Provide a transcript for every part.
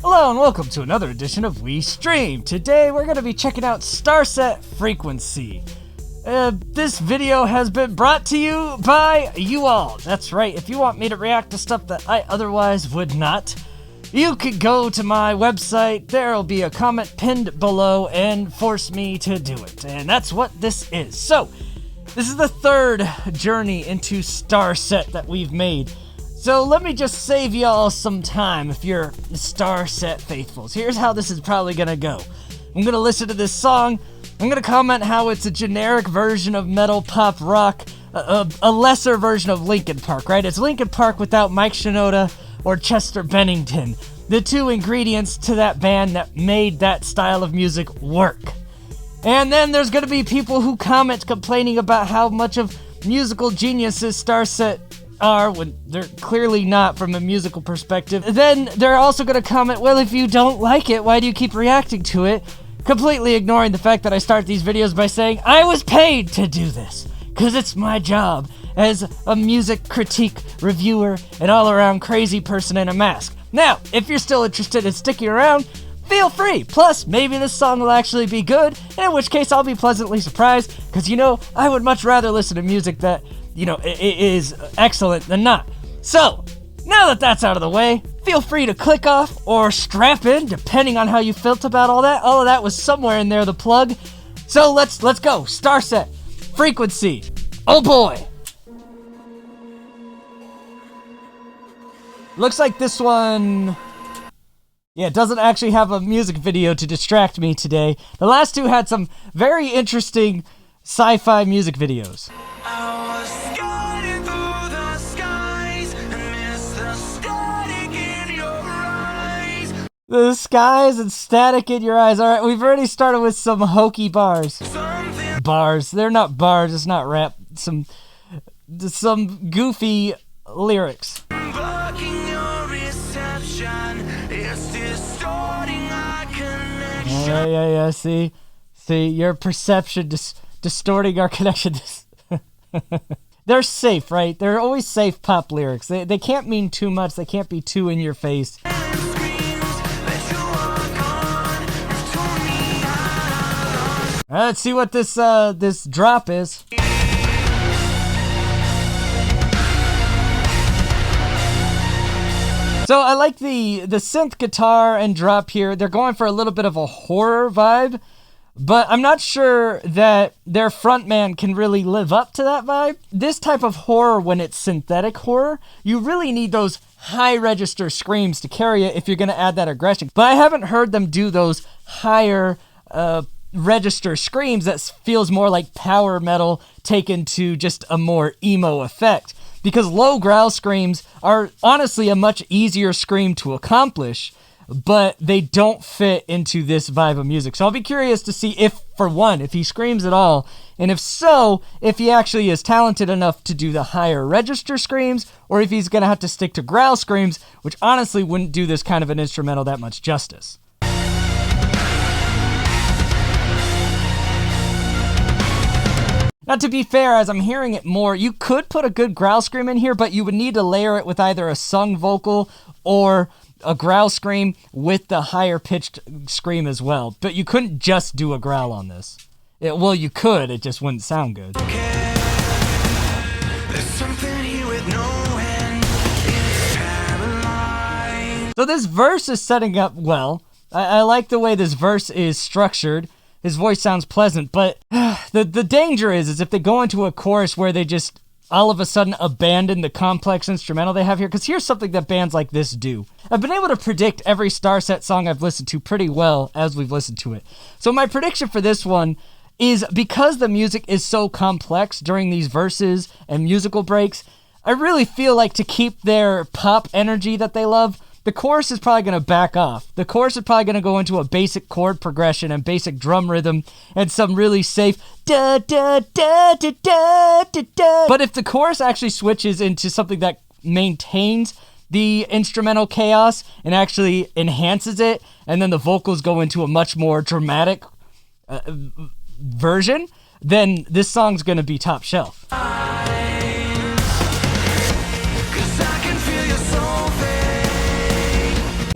Hello and welcome to another edition of We Stream. Today we're going to be checking out Starset Frequency. This video has been brought to you by you all. That's right, if you want me to react to stuff that I otherwise would not, you could go to my website, there'll be a comment pinned below, and force me to do it. And that's what this is. So, this is the third journey into Starset that we've made. So let me just save y'all some time if you're Starset faithfuls. Here's how this is probably gonna go. I'm gonna listen to this song, I'm gonna comment how it's a generic version of metal pop rock, a lesser version of Linkin Park, right? It's Linkin Park without Mike Shinoda or Chester Bennington, the two ingredients to that band that made that style of music work. And then there's gonna be people who comment complaining about how much of musical geniuses Starset are when they're clearly not from a musical perspective. Then they're also going to comment, well, if you don't like it, why do you keep reacting to it? Completely ignoring the fact that I start these videos by saying, I was paid to do this, because it's my job as a music critique reviewer and all-around crazy person in a mask. Now, if you're still interested in sticking around, feel free. Plus, maybe this song will actually be good, in which case I'll be pleasantly surprised, because, I would much rather listen to music that it is excellent than not. So, now that that's out of the way, feel free to click off or strap in, depending on how you felt about all that. All of that was somewhere in there, the plug. So let's go. Starset Frequency. Oh boy. Looks like this one, it doesn't actually have a music video to distract me today. The last two had some very interesting sci-fi music videos. The skies and static in your eyes. Alright, we've already started with some hokey bars. Bars. They're not bars, it's not rap. Some goofy lyrics. Yeah, see, your perception distorting our connection. They're safe, right? They're always safe pop lyrics. They can't mean too much, they can't be too in your face. Let's see what this drop is. So I like the synth guitar and drop here. They're going for a little bit of a horror vibe, but I'm not sure that their frontman can really live up to that vibe. This type of horror, when it's synthetic horror, you really need those high register screams to carry it if you're going to add that aggression. But I haven't heard them do those higher register screams that feels more like power metal taken to just a more emo effect, because low growl screams are honestly a much easier scream to accomplish, but they don't fit into this vibe of music. So I'll be curious to see if he screams at all, and if so, if he actually is talented enough to do the higher register screams, or if he's gonna have to stick to growl screams, which honestly wouldn't do this kind of an instrumental that much justice. Now, to be fair, as I'm hearing it more, you could put a good growl scream in here, but you would need to layer it with either a sung vocal or a growl scream with the higher pitched scream as well. But you couldn't just do a growl on this. Well, you could, it just wouldn't sound good. So this verse is setting up well. I like the way this verse is structured. His voice sounds pleasant, but the danger is if they go into a chorus where they just all of a sudden abandon the complex instrumental they have here, because here's something that bands like this do. I've been able to predict every Starset song I've listened to pretty well as we've listened to it. So my prediction for this one is, because the music is so complex during these verses and musical breaks, I really feel like to keep their pop energy that they love, the chorus is probably going to back off. The chorus is probably going to go into a basic chord progression and basic drum rhythm and some really safe da da da da da da da. But if the chorus actually switches into something that maintains the instrumental chaos and actually enhances it, and then the vocals go into a much more dramatic version, then this song's going to be top shelf.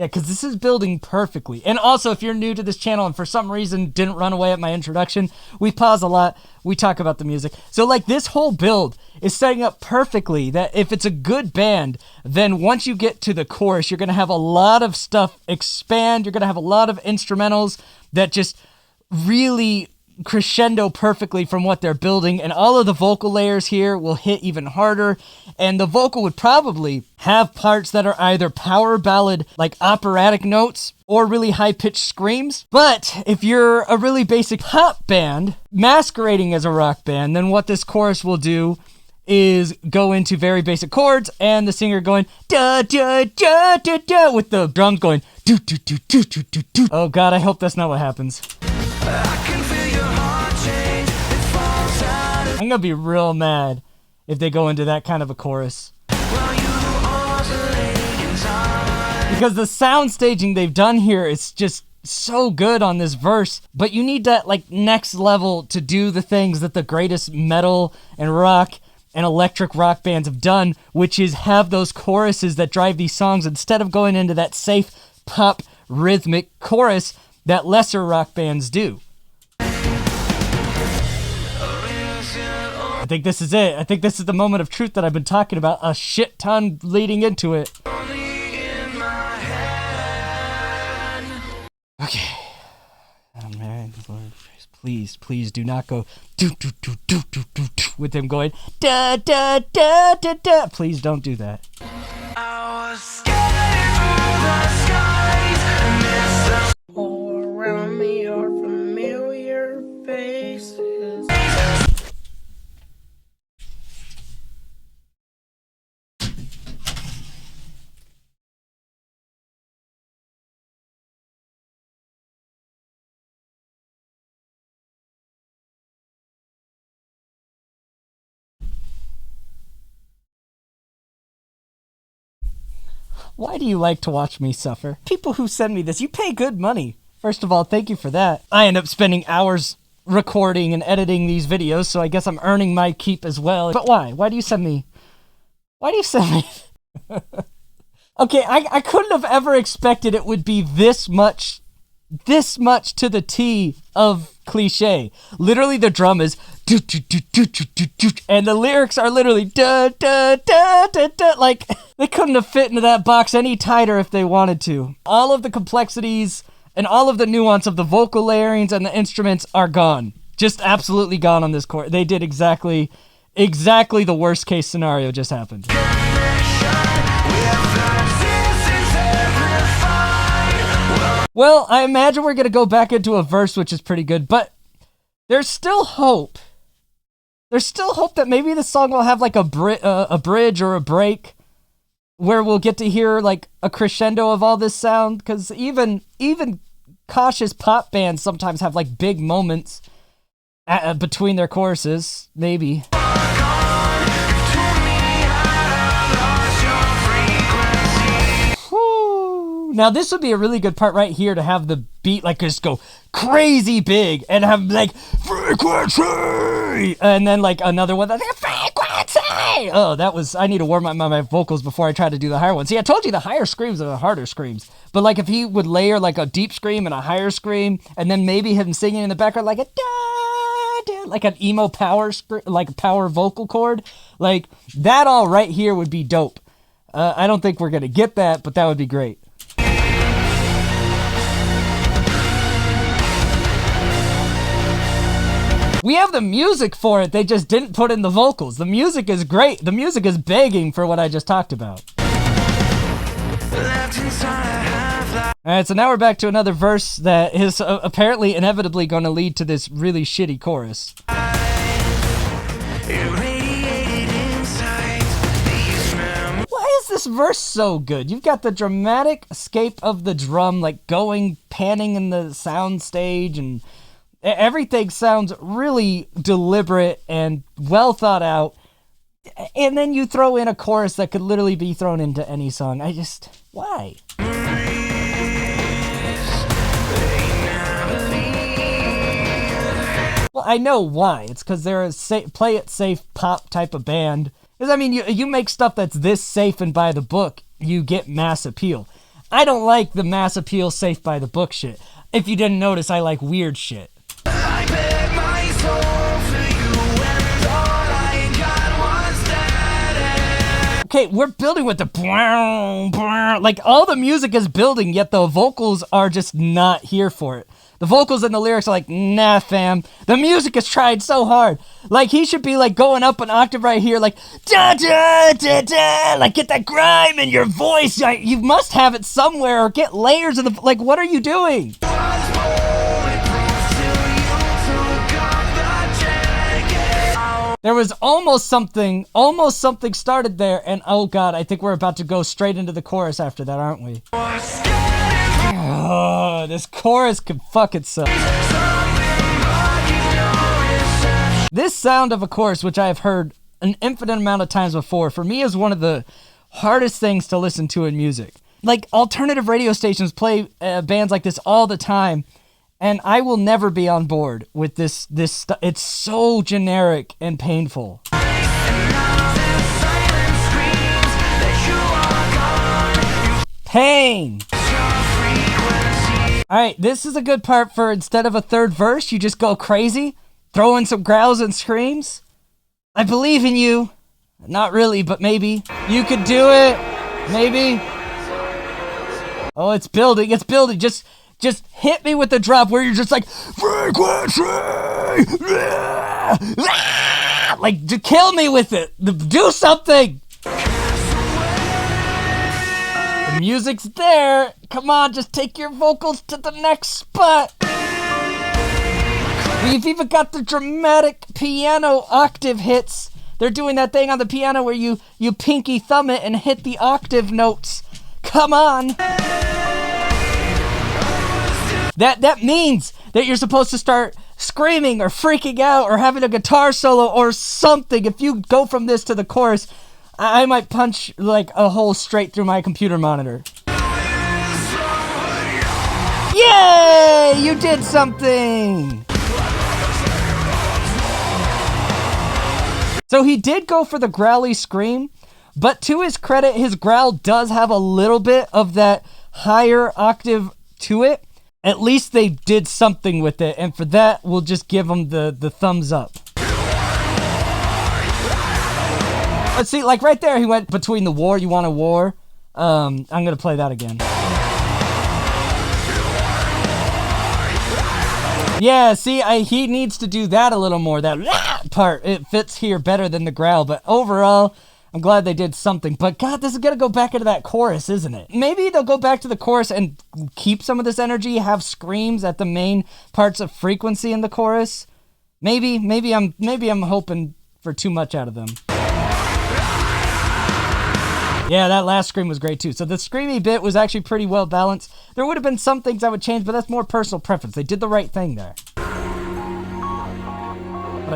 Yeah, because this is building perfectly. And also, if you're new to this channel and for some reason didn't run away at my introduction, we pause a lot. We talk about the music. So, like, this whole build is setting up perfectly that if it's a good band, then once you get to the chorus, you're going to have a lot of stuff expand. You're going to have a lot of instrumentals that just really crescendo perfectly from what they're building, and all of the vocal layers here will hit even harder, and the vocal would probably have parts that are either power ballad like operatic notes or really high-pitched screams. But if you're a really basic pop band masquerading as a rock band, then what this chorus will do is go into very basic chords and the singer going da da da da da with the drums going do do do do do do do. Oh god, I hope that's not what happens. I'm gonna be real mad if they go into that kind of a chorus. Because the sound staging they've done here is just so good on this verse, but you need that like next level to do the things that the greatest metal and rock and electric rock bands have done, which is have those choruses that drive these songs instead of going into that safe pop rhythmic chorus that lesser rock bands do. I think this is it. I think this is the moment of truth that I've been talking about a shit ton leading into it. Okay. Oh man, Lord, please, please do not go do do do do do do do with him going da da da da da. Please don't do that. I was scared through the skies. All around me are familiar faces. Why do you like to watch me suffer? People who send me this, you pay good money. First of all, thank you for that. I end up spending hours recording and editing these videos, so I guess I'm earning my keep as well. But why? Why do you send me? Why do you send me? Okay, I couldn't have ever expected it would be this much to the T of cliche. Literally, the drum is do do do do do do do, and the lyrics are literally da da da da da. Like they couldn't have fit into that box any tighter if they wanted to. All of the complexities and all of the nuance of the vocal layerings and the instruments are gone. Just absolutely gone on this chord. They did exactly the worst case scenario just happened. Well, I imagine we're going to go back into a verse, which is pretty good, but there's still hope. There's still hope that maybe the song will have like a bridge or a break where we'll get to hear like a crescendo of all this sound, because even cautious pop bands sometimes have like big moments between their choruses, maybe. Now this would be a really good part right here to have the beat like just go crazy big and have like frequency and then like another one that's frequency. Oh, that was, I need to warm up my vocals before I try to do the higher ones. See, I told you the higher screams are the harder screams, but like if he would layer like a deep scream and a higher scream and then maybe him singing in the background like a da, da, like an emo power like a power vocal chord, like that all right here would be dope. I don't think we're gonna get that, but that would be great. We have the music for it, they just didn't put in the vocals. The music is great. The music is begging for what I just talked about. Alright, so now we're back to another verse that is apparently inevitably going to lead to this really shitty chorus. Why is this verse so good? You've got the dramatic escape of the drum, like going, panning in the sound stage, and everything sounds really deliberate and well thought out. And then you throw in a chorus that could literally be thrown into any song. Why? Well, I know why. It's because they're a play it safe pop type of band. Because, I mean, you make stuff that's this safe and by the book, you get mass appeal. I don't like the mass appeal safe by the book shit. If you didn't notice, I like weird shit. I bet my soul for you and all I got was dead. Okay, we're building with the like all the music is building, yet the vocals are just not here for it. The vocals and the lyrics are like, nah, fam. The music is tried so hard. Like, he should be, like, going up an octave right here, like, da-da-da-da, like, get that grime in your voice. Like, you must have it somewhere, or get layers of the, like, what are you doing? There was almost something started there, and oh god, I think we're about to go straight into the chorus after that, aren't we? Oh, this chorus can fuck itself. This sound of a chorus, which I have heard an infinite amount of times before, for me is one of the hardest things to listen to in music. Like, alternative radio stations play bands like this all the time, and I will never be on board with this it's so generic and painful. Pain! Alright, this is a good part for instead of a third verse, you just go crazy, throw in some growls and screams. I believe in you. Not really, but maybe. You could do it. Maybe. Oh, it's building, it's building. Just hit me with the drop where you're just like, frequency! Like, to kill me with it. Do something! The music's there. Come on, just take your vocals to the next spot. We've even got the dramatic piano octave hits. They're doing that thing on the piano where you pinky thumb it and hit the octave notes. Come on. That means that you're supposed to start screaming or freaking out or having a guitar solo or something. If you go from this to the chorus, I might punch like a hole straight through my computer monitor. Yay! You did something! So he did go for the growly scream, but to his credit, his growl does have a little bit of that higher octave to it. At least they did something with it, and for that, we'll just give him the thumbs up. Let's see, like right there, he went between the war, you want a war? I'm gonna play that again. Yeah, see, he needs to do that a little more, that part. It fits here better than the growl, but overall, I'm glad they did something. But God, this is gonna go back into that chorus, isn't it? Maybe they'll go back to the chorus and keep some of this energy, have screams at the main parts of frequency in the chorus. Maybe I'm hoping for too much out of them. Yeah, that last scream was great too. So the screamy bit was actually pretty well balanced. There would have been some things I would change, but that's more personal preference. They did the right thing there. But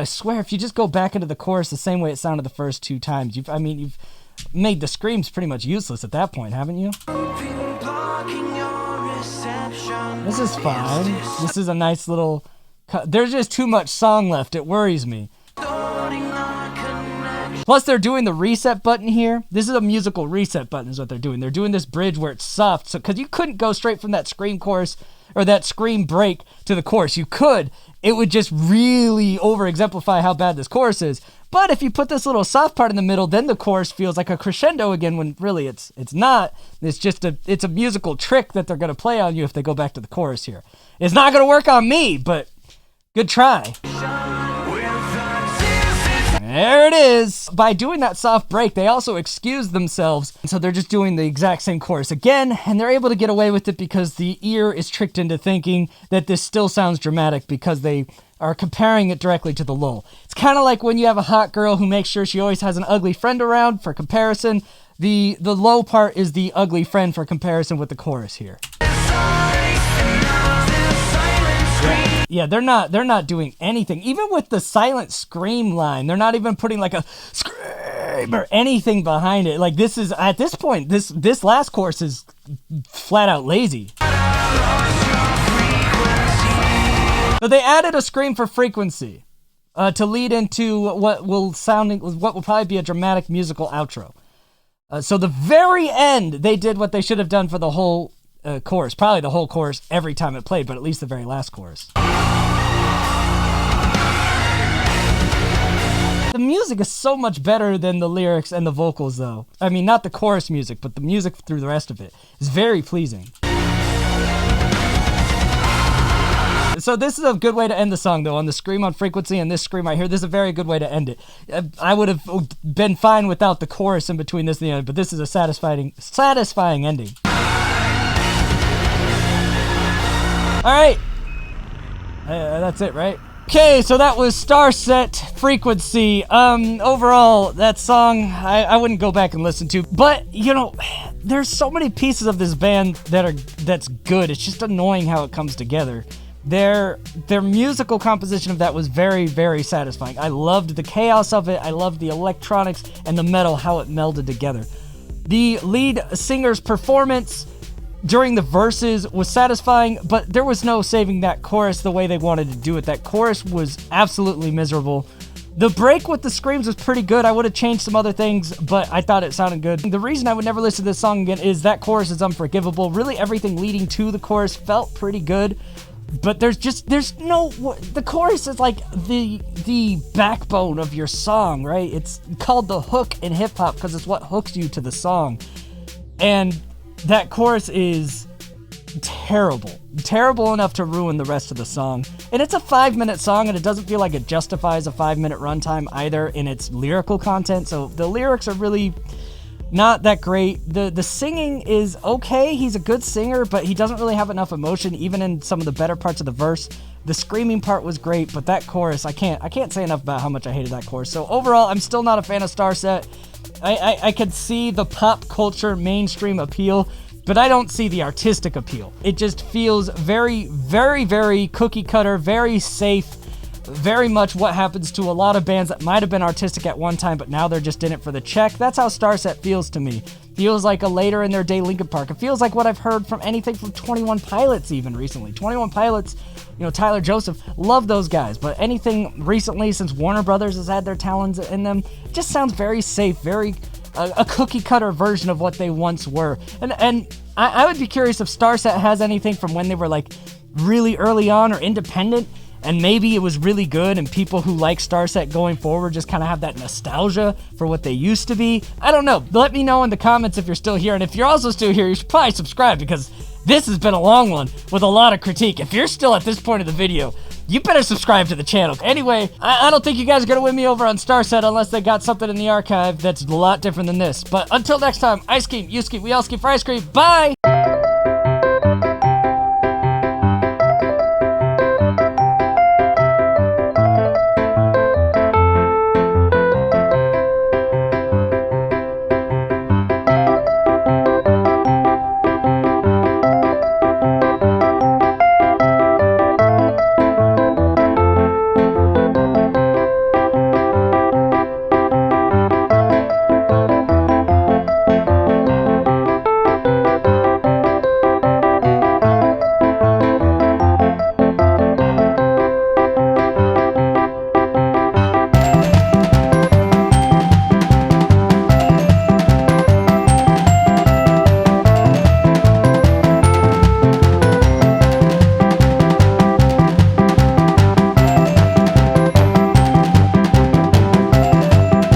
I swear, if you just go back into the chorus the same way it sounded the first two times, you've made the screams pretty much useless at that point, haven't you? This is fine. This is a nice little cut. There's just too much song left. It worries me. Plus, they're doing the reset button here. This is a musical reset button is what they're doing. They're doing this bridge where it's soft. So, because you couldn't go straight from that scream chorus or that scream break to the chorus. You could. It would just really over-exemplify how bad this chorus is. But if you put this little soft part in the middle, then the chorus feels like a crescendo again when really it's not. It's just it's a musical trick that they're going to play on you if they go back to the chorus here. It's not going to work on me, but good try. There it is. By doing that soft break, they also excuse themselves. So they're just doing the exact same chorus again, and they're able to get away with it because the ear is tricked into thinking that this still sounds dramatic because they are comparing it directly to the lull. It's kind of like when you have a hot girl who makes sure she always has an ugly friend around for comparison. The low part is the ugly friend for comparison with the chorus here. Yeah, they're not doing anything. Even with the silent scream line, they're not even putting like a scream or anything behind it. Like this is, at this point, this last chorus is flat out lazy. So they added a scream for frequency to lead into what will probably be a dramatic musical outro. So the very end, they did what they should have done for the whole chorus. Probably the whole chorus every time it played, but at least the very last chorus. The music is so much better than the lyrics and the vocals, though. I mean, not the chorus music, but the music through the rest of it is very pleasing. So this is a good way to end the song, though, on the scream on Frequency and this scream right here. This is a very good way to end it. I would have been fine without the chorus in between this and the end, but this is a satisfying ending. All right. That's it, right? Okay, so that was Starset Frequency. Overall, that song, I wouldn't go back and listen to. But, you know, there's so many pieces of this band that's good. It's just annoying how it comes together. Their musical composition of that was very, very satisfying. I loved the chaos of it. I loved the electronics and the metal, how it melded together. The lead singer's performance during the verses was satisfying, but there was no saving that chorus the way they wanted to do it. That chorus was absolutely miserable. The break with the screams was pretty good. I would have changed some other things, but I thought it sounded good. The reason I would never listen to this song again is that chorus is unforgivable. Really, everything leading to the chorus felt pretty good. But the chorus is like the backbone of your song, right? It's called the hook in hip hop because it's what hooks you to the song. And that chorus is terrible enough to ruin the rest of the song. And it's a 5-minute song, and it doesn't feel like it justifies a 5-minute runtime either in its lyrical content. So the lyrics are really not that great. The singing is okay. He's a good singer, but he doesn't really have enough emotion, even in some of the better parts of the verse. The screaming part was great, but that chorus, I can't say enough about how much I hated that chorus. So overall, I'm still not a fan of Starset. I could see the pop culture mainstream appeal, but I don't see the artistic appeal. It just feels very, very, very cookie cutter, very safe, very much what happens to a lot of bands that might have been artistic at one time, but now they're just in it for the check. That's how Starset feels to me. Feels like a later in their day Linkin Park. It feels like what I've heard from anything from 21 Pilots even recently. 21 Pilots, you know, Tyler Joseph, love those guys, but anything recently since Warner Brothers has had their talons in them, just sounds very safe, very a cookie cutter version of what they once were. And I would be curious if Starset has anything from when they were like really early on or independent, and maybe it was really good and people who like Starset going forward just kind of have that nostalgia for what they used to be. I don't know. Let me know in the comments if you're still here, and if you're also still here, you should probably subscribe because this has been a long one with a lot of critique. If you're still at this point of the video, you better subscribe to the channel. Anyway, I don't think you guys are going to win me over on Starset unless they got something in the archive that's a lot different than this. But until next time, I Skeem, you Skeem, we all Skeem for ice cream. Bye!